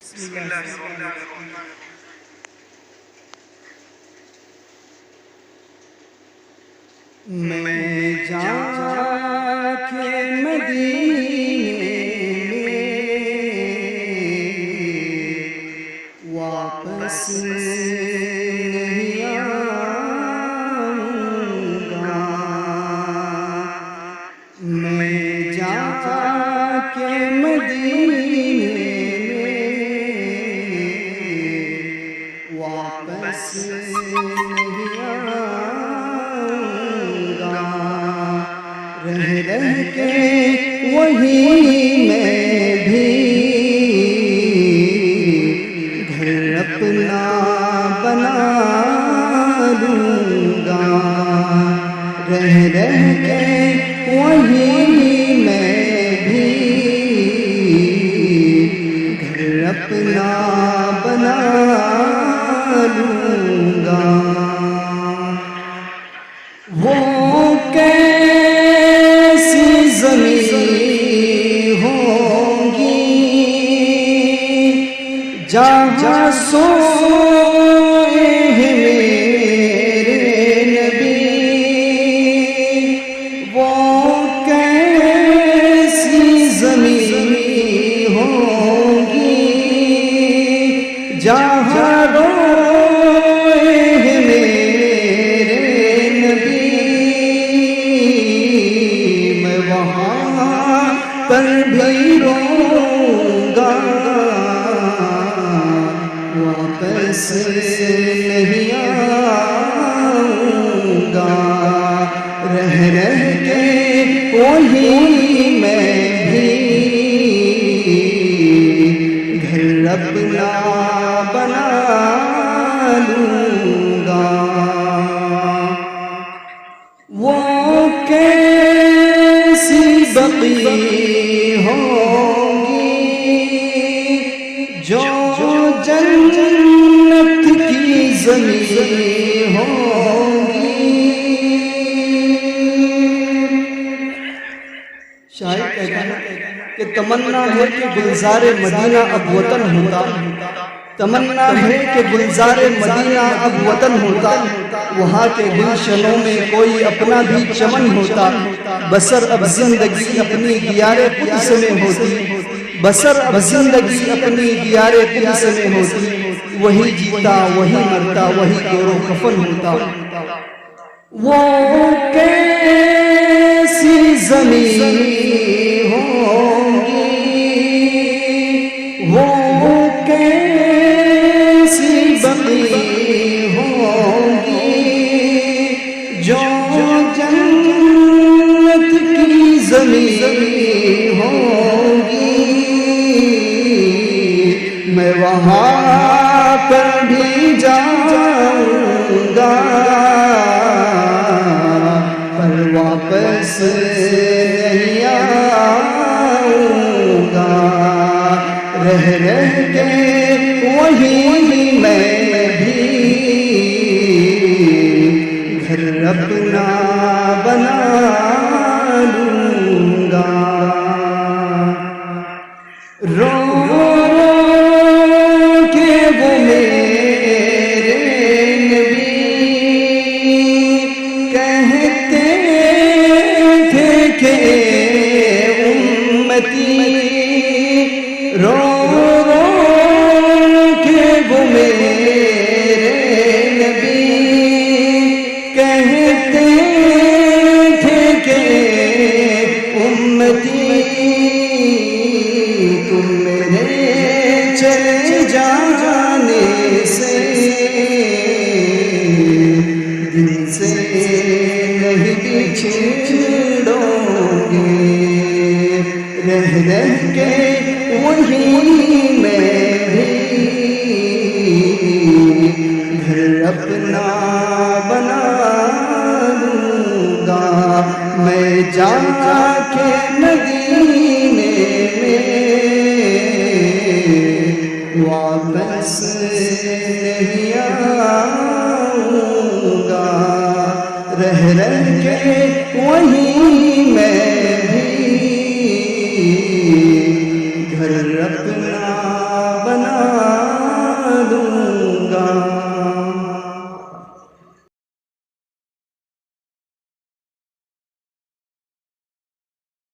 بسم اللہ الرحمن الرحیم۔ میں جا کے مدینے میں واپس نہیں آؤں گا، میں جا کے مدینے میں واپس نہیں آؤں گا، رہ کے وہی میں بھی گھر اپنا بنا لوں گا، رہ کے وہی میں بھی گھر اپنا بنا لوں گا۔ وہ کیسی زمین ہوگی جہاں سوئے ہیں میرے نبی، وہ کیسی زمین ہوگی جہاں روئے ہیں میرے نبی، میں وہاں پر بھی روں گا، واپس نہیں آؤں گا، رہ کے وہی میں بھی گھر اپنا بنا لوں گا۔ وہ کیسی بقی ہوگی جو جنت کی زمین ہوگی۔ شاعر کہتا ہے کہ تمنا ہے کہ گلزار مدینہ اب وطن ہوتا، تمنا ہے کہ گلزار مدینہ اب وطن ہوتا، وہاں کے گلشنوں میں کوئی اپنا بھی چمن ہوتا، بسر اب زندگی اپنی دیار قدس میں ہوتی، بسر اب زندگی اپنی دیار قدس میں ہوتی، وہی جیتا وہی مرتا وہی گور و کفن ہوتا۔ وہ کیسی زمین ہوگی، وہ کیسی بقی ہوگی جو جنت کی زمین ہوگی، میں وہاں پر بھی جاؤں گا، پر واپس نہیں آؤں گا، رہ کے وہی میں بھی گھر اپنا بنا لوں گا۔ رو کے وہ میرے نبی کہتے تھے کہ امتی، رو کے وہ میرے نبی کہتے تھے کہ امتی تم میرے چلے جانے سے دل سے نہیں بچھڑو گے، رہ کے وہی میں بھی گھر اپنا بنا لوں گا، میں جا کے مدینے میں واپس نہیں آؤں گا، رہ کے وہی میں بھی